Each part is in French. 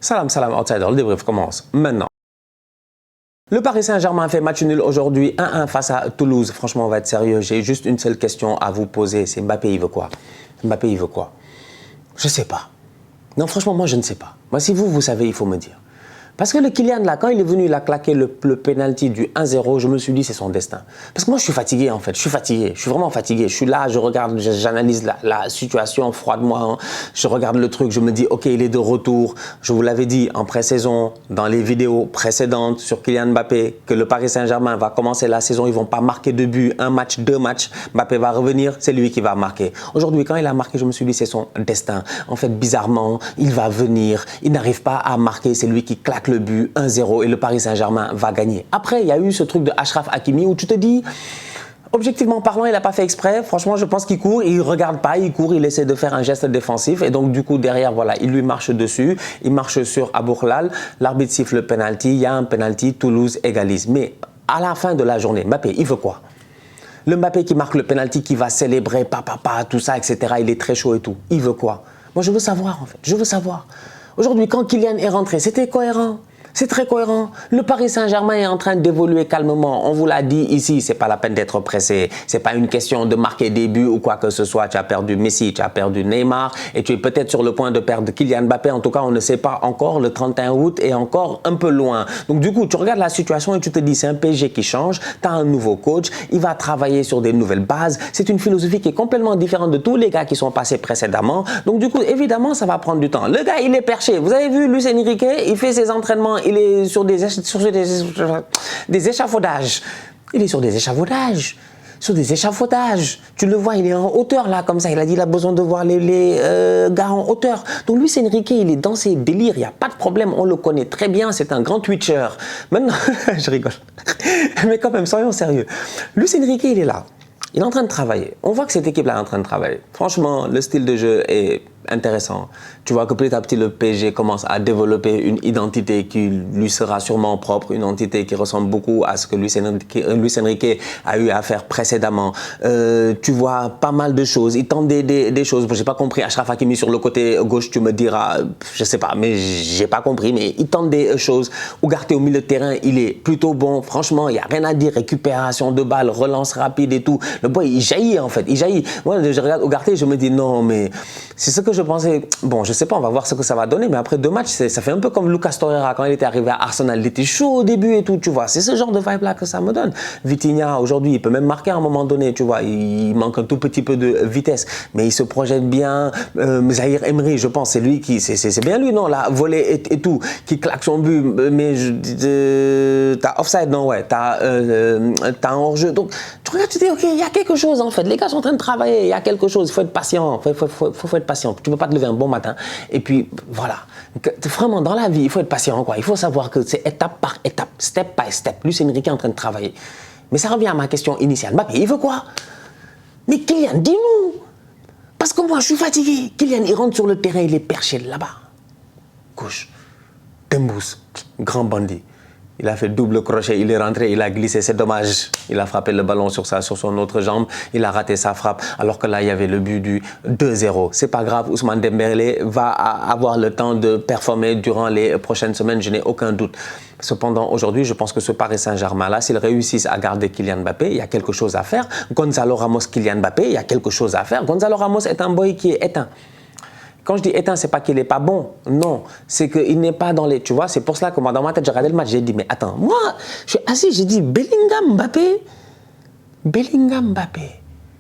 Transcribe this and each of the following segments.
Salam, salam, outsider. Le débrief commence maintenant. Le Paris Saint-Germain fait match nul aujourd'hui, 1-1 face à Toulouse. Franchement, on va être sérieux. J'ai juste une seule question à vous poser. C'est Mbappé, il veut quoi? Mbappé, il veut quoi? Je sais pas. Non, franchement, moi, je ne sais pas. Moi, si vous savez, il faut me dire. Parce que le Kylian, là, quand il est venu, il a claqué le penalty du 1-0, je me suis dit, c'est son destin. Parce que moi, je suis fatigué, en fait. Je suis fatigué. Je suis vraiment fatigué. Je suis là, je regarde, j'analyse la situation froidement. Hein. Je regarde le truc, je me dis, OK, il est de retour. Je vous l'avais dit en pré-saison, dans les vidéos précédentes sur Kylian Mbappé, que le Paris Saint-Germain va commencer la saison. Ils ne vont pas marquer de but, un match, deux matchs. Mbappé va revenir, c'est lui qui va marquer. Aujourd'hui, quand il a marqué, je me suis dit, c'est son destin. En fait, bizarrement, il va venir. Il n'arrive pas à marquer. C'est lui qui claque le but 1-0 et le Paris Saint-Germain va gagner. Après, il y a eu ce truc de Achraf Hakimi où tu te dis, objectivement parlant, il n'a pas fait exprès. Franchement, je pense qu'il court, il ne regarde pas, il court, il essaie de faire un geste défensif. Et donc, du coup, derrière, voilà, il lui marche dessus. Il marche sur Aboukhlal. L'arbitre siffle le penalty. Il y a un penalty. Toulouse égalise. Mais à la fin de la journée, Mbappé, il veut quoi? Le Mbappé qui marque le penalty, qui va célébrer, tout ça, etc. Il est très chaud et tout. Il veut quoi? Moi, je veux savoir, en fait. Je veux savoir. Aujourd'hui, quand Kylian est rentré, c'était cohérent. C'est très cohérent. Le Paris Saint-Germain est en train d'évoluer calmement. On vous l'a dit ici, c'est pas la peine d'être pressé. C'est pas une question de marquer des buts ou quoi que ce soit. Tu as perdu Messi, tu as perdu Neymar et tu es peut-être sur le point de perdre Kylian Mbappé. En tout cas, on ne sait pas encore. Le 31 août est encore un peu loin. Donc du coup, tu regardes la situation et tu te dis, c'est un PSG qui change. Tu as un nouveau coach. Il va travailler sur des nouvelles bases. C'est une philosophie qui est complètement différente de tous les gars qui sont passés précédemment. Donc du coup, évidemment, ça va prendre du temps. Le gars, il est perché. Vous avez vu Luis Enrique, il fait ses entraînements. Il est sur des échafaudages. Il est sur des échafaudages. Sur des échafaudages. Tu le vois, il est en hauteur là, comme ça. Il a dit qu'il a besoin de voir les gars en hauteur. Donc Luis Enrique, il est dans ses délires. Il n'y a pas de problème. On le connaît très bien. C'est un grand Twitcher. Maintenant, je rigole. Mais quand même, soyons sérieux. Luis Enrique, il est là. Il est en train de travailler. On voit que cette équipe-là est en train de travailler. Franchement, le style de jeu est intéressant. Tu vois que petit à petit, le PSG commence à développer une identité qui lui sera sûrement propre, une identité qui ressemble beaucoup à ce que Luis Enrique a eu à faire précédemment. Tu vois pas mal de choses. Il tente des choses. Bon, j'ai pas compris. Achraf Hakimi sur le côté gauche, tu me diras, je sais pas, mais j'ai pas compris. Mais il tente des choses. Ougarté au milieu de terrain, il est plutôt bon. Franchement, il y a rien à dire. Récupération de balles, relance rapide et tout. Le boy, il jaillit en fait. Il jaillit. Moi, je regarde Ougarté, je me dis non, mais c'est ce que je pensais. Bon, je sais pas, on va voir ce que ça va donner, mais après deux matchs, ça fait un peu comme Lucas Torreira quand il était arrivé à Arsenal. Il était chaud au début et tout, tu vois. C'est ce genre de vibe-là que ça me donne. Vitinha, aujourd'hui, il peut même marquer à un moment donné, tu vois. Il manque un tout petit peu de vitesse, mais il se projette bien. Zahir Emery, je pense, c'est lui qui. C'est bien lui, non, là, volé et tout, qui claque son but, mais t'as offside, non, ouais, t'as un hors-jeu. Donc, tu regardes, tu te dis, ok, il y a quelque chose en fait. Les gars sont en train de travailler, il y a quelque chose. Il faut être patient. Faut être patient. Tu ne peux pas te lever un bon matin. Et puis, voilà. Vraiment, dans la vie, il faut être patient, quoi. Il faut savoir que c'est étape par étape, step by step. Luis Enrique est en train de travailler. Mais ça revient à ma question initiale. Mbappé, il veut quoi? Mais Kylian, dis-nous. Parce que moi, je suis fatigué. Kylian, il rentre sur le terrain, il est perché là-bas. Gauche. Dembous, grand bandit. Il a fait double crochet, il est rentré, il a glissé, c'est dommage. Il a frappé le ballon sur son autre jambe, il a raté sa frappe, alors que là, il y avait le but du 2-0. C'est pas grave, Ousmane Dembélé va avoir le temps de performer durant les prochaines semaines, je n'ai aucun doute. Cependant, aujourd'hui, je pense que ce Paris Saint-Germain-là, s'ils réussissent à garder Kylian Mbappé, il y a quelque chose à faire. Gonzalo Ramos, Kylian Mbappé, il y a quelque chose à faire. Gonzalo Ramos est un boy qui est éteint. Quand je dis éteint, c'est pas qu'il n'est pas bon. Non, c'est qu'il n'est pas dans les... Tu vois, c'est pour cela que moi, dans ma tête, j'ai regardé le match, j'ai dit, mais attends, moi, je suis assis, j'ai dit, Bellingham, Mbappé. Bellingham, Mbappé. Tu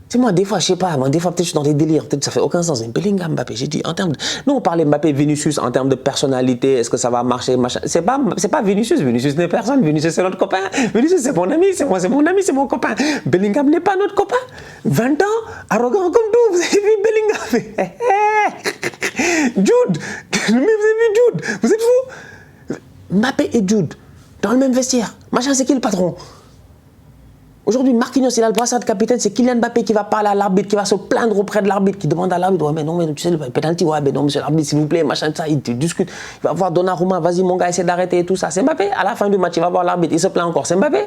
sais, moi, des fois, je sais pas, moi, des fois, peut-être je suis dans des délires, peut-être ça fait aucun sens. Mais Bellingham, Mbappé, j'ai dit, en termes de... Nous, on parlait Mbappé, Vinicius, en termes de personnalité, est-ce que ça va marcher, machin. C'est pas Vinicius, Vinicius n'est personne, Vinicius, c'est notre copain. Vinicius, c'est mon ami, c'est moi, c'est mon ami, c'est mon copain. Bellingham n'est pas notre copain. 20 ans, arrogant comme tout, vous avez vu Bellingham. Jude, mais vous avez vu Jude, vous êtes fous? Mbappé et Jude, dans le même vestiaire. Machin, c'est qui le patron? Aujourd'hui, Marquinhos, il a le brassard de capitaine, c'est Kylian Mbappé qui va parler à l'arbitre, qui va se plaindre auprès de l'arbitre, qui demande à l'arbitre, ouais, mais non, mais tu sais, le penalty, ouais, mais non, monsieur l'arbitre, s'il vous plaît, machin, ça, il discute. Il va voir Donnarumma, vas-y, mon gars, essaie d'arrêter et tout ça. C'est Mbappé. À la fin du match, il va voir l'arbitre, il se plaint encore. C'est Mbappé.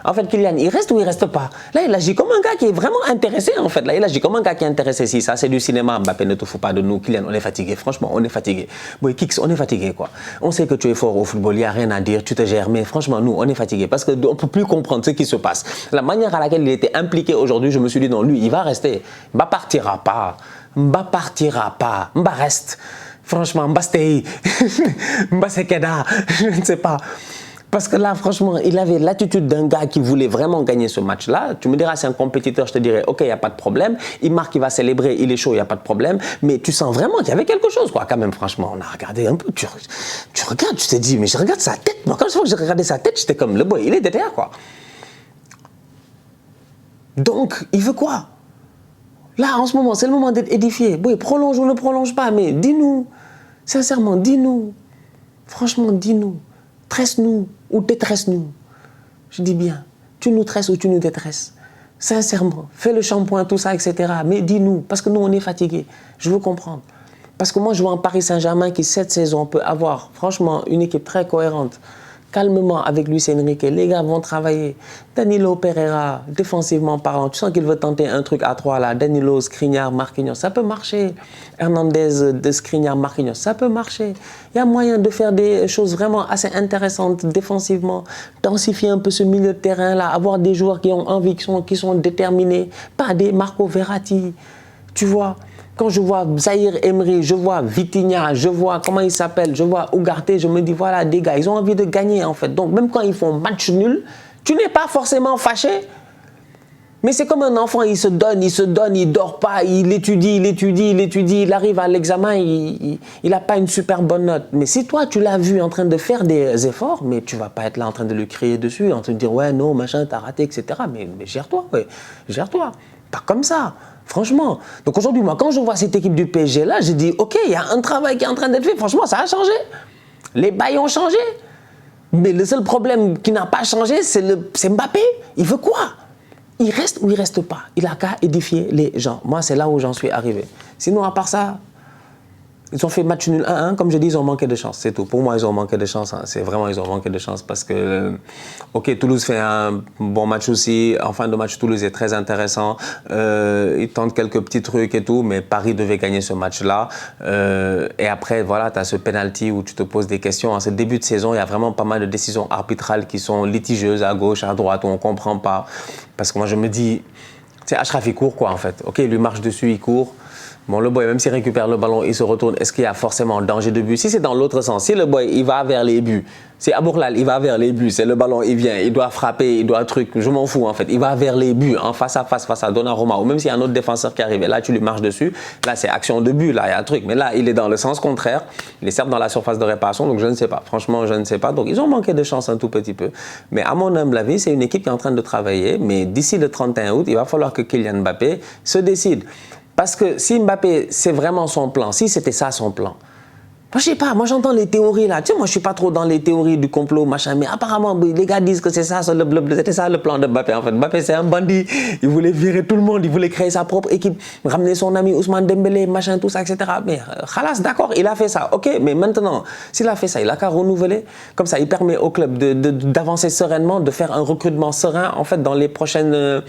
En fait, Kylian, il reste ou il reste pas? Là, il agit comme un gars qui est vraiment intéressé, en fait. Là, il agit comme un gars qui est intéressé. Si ça, c'est du cinéma, Mbappé, ne te fous pas de nous. Kylian, on est fatigué. Franchement, on est fatigué. Boy, Kix, on est fatigué, quoi. On sait que tu es fort au football, il n'y a rien à dire, tu te gères, mais franchement, nous, on est fatigué parce qu'on ne peut plus comprendre ce qui se passe. La manière à laquelle il était impliqué aujourd'hui, je me suis dit, non, lui, il va rester. Mba partira pas. Mba partira pas. Mba reste. Franchement, Mba stay. Mba sekeda. Je ne sais pas. Parce que là, franchement, il avait l'attitude d'un gars qui voulait vraiment gagner ce match-là. Tu me diras, c'est un compétiteur, je te dirais, ok, il n'y a pas de problème. Il marque, il va célébrer, il est chaud, il n'y a pas de problème. Mais tu sens vraiment qu'il y avait quelque chose, quoi, quand même, franchement. On a regardé un peu, tu regardes, tu t'es dit, mais je regarde sa tête. Moi, quand j'ai regardé sa tête, j'étais comme, le boy, il est derrière, quoi. Donc, il veut quoi? Là, en ce moment, c'est le moment d'être édifié. Boy, prolonge ou ne prolonge pas, mais dis-nous. Sincèrement, dis-nous. Franchement, dis-nous. Tresse-nous ou détresse-nous. Je dis bien, tu nous tresses ou tu nous détresses. Sincèrement, fais le shampoing, tout ça, etc. Mais dis-nous, parce que nous, on est fatigués. Je veux comprendre. Parce que moi, je vois un Paris Saint-Germain qui, cette saison, peut avoir, franchement, une équipe très cohérente. Calmement avec Luis Enrique, les gars vont travailler. Danilo Pereira, défensivement parlant, tu sens qu'il veut tenter un truc à 3 là. Danilo, Skriniar, Marquinhos, ça peut marcher. Hernandez, de Skriniar, Marquinhos, ça peut marcher. Il y a moyen de faire des choses vraiment assez intéressantes défensivement. Densifier un peu ce milieu de terrain là, avoir des joueurs qui ont envie, qui sont déterminés. Pas des Marco Verratti, tu vois. Quand je vois Zahir Emery, je vois Vitinha, je vois, comment il s'appelle, je vois Ugarte, je me dis, voilà, des gars, ils ont envie de gagner, en fait. Donc, même quand ils font match nul, tu n'es pas forcément fâché. Mais c'est comme un enfant, il se donne, il dort pas, il étudie, il arrive à l'examen, il n'a pas une super bonne note. Mais si toi, tu l'as vu en train de faire des efforts, mais tu vas pas être là en train de lui crier dessus, en train de dire, ouais, non, machin, t'as raté, etc. Mais gère-toi, ouais, gère-toi. Pas comme ça. Franchement. Donc aujourd'hui, moi, quand je vois cette équipe du PSG là, je dis, ok, il y a un travail qui est en train d'être fait. Franchement, ça a changé. Les bails ont changé. Mais le seul problème qui n'a pas changé, c'est Mbappé. Il veut quoi? Il reste ou il reste pas? Il a qu'à édifier les gens. Moi, c'est là où j'en suis arrivé. Sinon, à part ça, ils ont fait match nul 1-1. Comme je dis, ils ont manqué de chance. C'est tout. Pour moi, ils ont manqué de chance. Hein. C'est vraiment, ils ont manqué de chance parce que, ok, Toulouse fait un bon match aussi. En fin de match, Toulouse est très intéressant. Ils tentent quelques petits trucs et tout, mais Paris devait gagner ce match-là. Et après, voilà, tu as ce penalty où tu te poses des questions. En ce début de saison, il y a vraiment pas mal de décisions arbitrales qui sont litigieuses à gauche, à droite, où on ne comprend pas. Parce que moi, je me dis, tu sais, Achraf, il court quoi, en fait. Ok, il lui marche dessus, il court. Bon, le boy, même s'il récupère le ballon, il se retourne. Est-ce qu'il y a forcément danger de but? Si c'est dans l'autre sens, si le boy, il va vers les buts, si Abourlal, il va vers les buts, c'est le ballon, il vient, il doit frapper, il doit truc, je m'en fous en fait. Il va vers les buts, en face à Donnarumma, ou même s'il y a un autre défenseur qui arrive, et là tu lui marches dessus, là c'est action de but, là il y a un truc. Mais là, il est dans le sens contraire, il est certes dans la surface de réparation, donc je ne sais pas. Franchement, je ne sais pas. Donc ils ont manqué de chance un tout petit peu. Mais à mon humble avis, c'est une équipe qui est en train de travailler, mais d'ici le 31 août, il va falloir que Kylian Mbappé se décide. Parce que si Mbappé, c'est vraiment son plan, si c'était ça son plan, moi, je sais pas, moi j'entends les théories là, tu sais, moi je suis pas trop dans les théories du complot, machin, mais apparemment, les gars disent que c'est ça, c'était ça le plan de Mbappé en fait. Mbappé c'est un bandit, il voulait virer tout le monde, il voulait créer sa propre équipe, ramener son ami Ousmane Dembélé, machin, tout ça, etc. Mais khalas, d'accord, il a fait ça, ok, mais maintenant, s'il a fait ça, il a qu'à renouveler, comme ça, il permet au club d'avancer sereinement, de faire un recrutement serein en fait dans les prochaines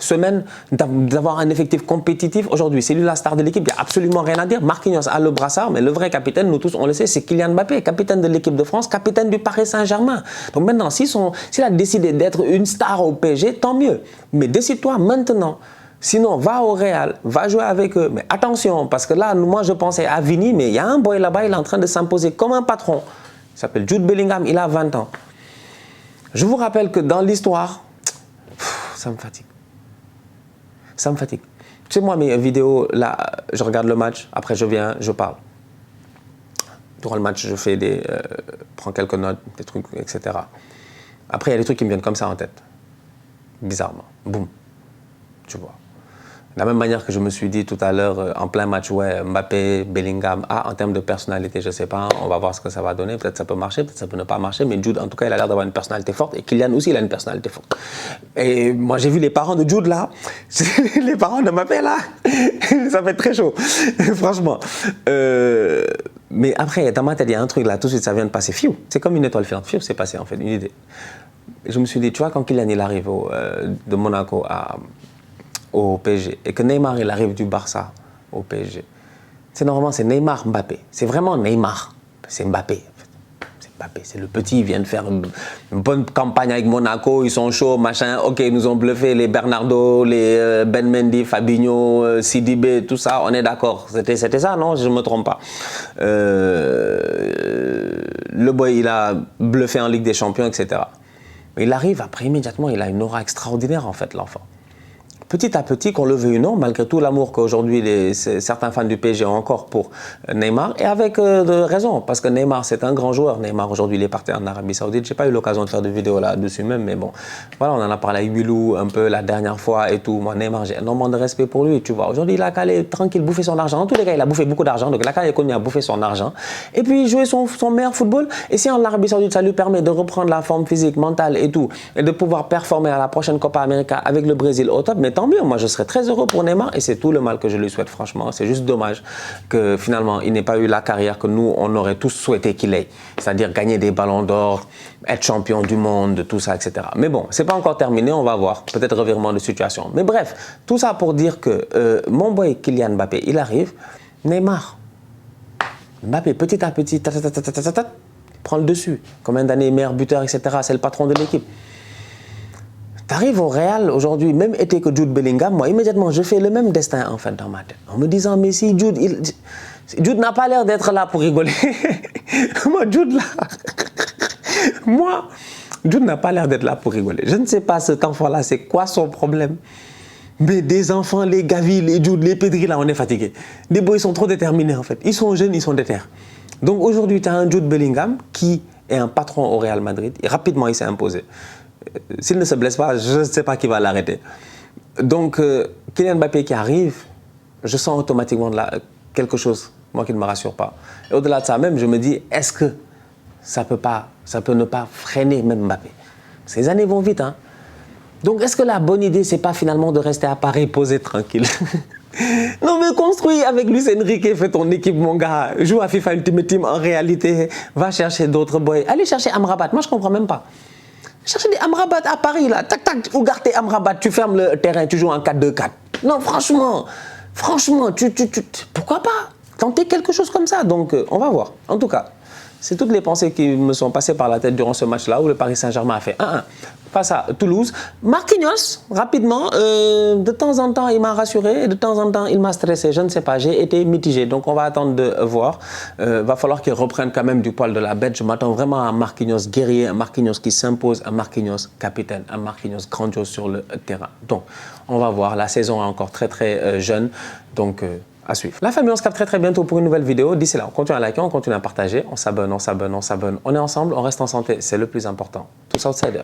semaine, d'avoir un effectif compétitif. Aujourd'hui, c'est lui la star de l'équipe, il n'y a absolument rien à dire. Marquinhos a le brassard, mais le vrai capitaine, nous tous, on le sait, c'est Kylian Mbappé, capitaine de l'équipe de France, capitaine du Paris Saint-Germain. Donc maintenant, s'il a décidé d'être une star au PSG, tant mieux. Mais décide-toi maintenant. Sinon, va au Real, va jouer avec eux. Mais attention, parce que là, moi, je pensais à Vini, mais il y a un boy là-bas, il est en train de s'imposer comme un patron. Il s'appelle Jude Bellingham, il a 20 ans. Je vous rappelle que dans l'histoire, ça me fatigue. Ça me fatigue. Tu sais, moi, mes vidéos, là, je regarde le match, après je viens, je parle. Durant le match, je fais prends quelques notes, des trucs, etc. Après, il y a des trucs qui me viennent comme ça en tête. Bizarrement. Boum. Tu vois. De la même manière que je me suis dit tout à l'heure, en plein match, ouais, Mbappé, Bellingham, en termes de personnalité, je ne sais pas, on va voir ce que ça va donner. Peut-être ça peut marcher, peut-être ça peut ne pas marcher, mais Jude, en tout cas, il a l'air d'avoir une personnalité forte. Et Kylian aussi, il a une personnalité forte. Et moi, j'ai vu les parents de Jude là, les parents de Mbappé là, ça fait très chaud, franchement. Mais après, dans ma tête, il y a un truc là, tout de suite, ça vient de passer. Fiou, c'est comme une étoile filante. Fiou, c'est passé en fait, une idée. Et je me suis dit, tu vois, quand Kylian il arrive de Monaco au PSG et que Neymar il arrive du Barça au PSG, c'est normalement c'est Neymar Mbappé. C'est vraiment Neymar, c'est Mbappé. C'est Mbappé, c'est le petit, il vient de faire une bonne campagne avec Monaco, ils sont chauds, machin. Ok, ils nous ont bluffé les Bernardo, les Ben Mendy, Fabinho, Sidibé, tout ça, on est d'accord. C'était ça, non? Je ne me trompe pas. Le boy, il a bluffé en Ligue des Champions, etc. Il arrive, après immédiatement, il a une aura extraordinaire en fait, l'enfant. Petit à petit, qu'on le veuille ou non, malgré tout l'amour qu'aujourd'hui certains fans du PSG ont encore pour Neymar, et avec de raison, parce que Neymar c'est un grand joueur. Neymar aujourd'hui il est parti en Arabie Saoudite. J'ai pas eu l'occasion de faire de vidéo là-dessus même, mais bon, voilà, on en a parlé avec Bilou un peu la dernière fois et tout. Moi Neymar, j'ai énormément de respect pour lui, tu vois. Aujourd'hui il a qu'à aller tranquille bouffer son argent. En tous les cas, il a bouffé beaucoup d'argent, donc il a qu'à aller à bouffer son argent et puis jouer son meilleur football. Et si en Arabie Saoudite ça lui permet de reprendre la forme physique, mentale et tout, et de pouvoir performer à la prochaine Copa América avec le Brésil au top, mais tant mieux. Moi je serais très heureux pour Neymar et c'est tout le mal que je lui souhaite, franchement. C'est juste dommage que finalement il n'ait pas eu la carrière que nous on aurait tous souhaité qu'il ait, c'est-à-dire gagner des ballons d'or, être champion du monde, tout ça, etc. Mais bon, c'est pas encore terminé, on va voir, peut-être revirement de situation. Mais bref, tout ça pour dire que mon boy Kylian Mbappé, il arrive, Neymar, Mbappé petit à petit, prend le dessus. Combien d'années meilleur buteur, etc. C'est le patron de l'équipe. T'arrives au Real aujourd'hui, même été que Jude Bellingham, moi immédiatement je fais le même destin en fait dans ma tête. En me disant, mais si Jude n'a pas l'air d'être là pour rigoler. Moi, Jude n'a pas l'air d'être là pour rigoler. Je ne sais pas cet enfant-là, c'est quoi son problème. Mais des enfants, les Gavi, les Jude, les Pedri, là on est fatigués. Les boys ils sont trop déterminés en fait. Ils sont jeunes, ils sont déter. Donc aujourd'hui tu as un Jude Bellingham qui est un patron au Real Madrid et rapidement il s'est imposé. S'il ne se blesse pas, je ne sais pas qui va l'arrêter. Donc, Kylian Mbappé qui arrive, je sens automatiquement quelque chose, moi qui ne me rassure pas. Et au-delà de ça même, je me dis, est-ce que ça peut ne pas freiner même Mbappé? Ces années vont vite, hein. Donc, est-ce que la bonne idée, c'est pas finalement de rester à Paris, posé tranquille? Non mais construis avec Luis Enrique, fais ton équipe mon gars, joue à FIFA Ultimate Team en réalité, va chercher d'autres boys, allez chercher Amrabat, moi je comprends même pas. Chercher des Amrabat à Paris, là. Tac, tac, Ougarté Amrabat, tu fermes le terrain, tu joues en 4-2-4. Non, franchement, pourquoi pas tenter quelque chose comme ça? Donc, on va voir. En tout cas, c'est toutes les pensées qui me sont passées par la tête durant ce match-là où le Paris Saint-Germain a fait 1-1 face à Toulouse. Marquinhos, rapidement, de temps en temps, il m'a rassuré et de temps en temps, il m'a stressé. Je ne sais pas, j'ai été mitigé. Donc, on va attendre de voir. Va falloir qu'il reprenne quand même du poil de la bête. Je m'attends vraiment à un Marquinhos guerrier, un Marquinhos qui s'impose, un Marquinhos capitaine, un Marquinhos grandiose sur le terrain. Donc, on va voir. La saison est encore très, très jeune. Donc, à suivre. La famille, on se capte très, très bientôt pour une nouvelle vidéo. D'ici là, on continue à liker, on continue à partager. On s'abonne. On est ensemble, on reste en santé. C'est le plus important. Tous outsiders.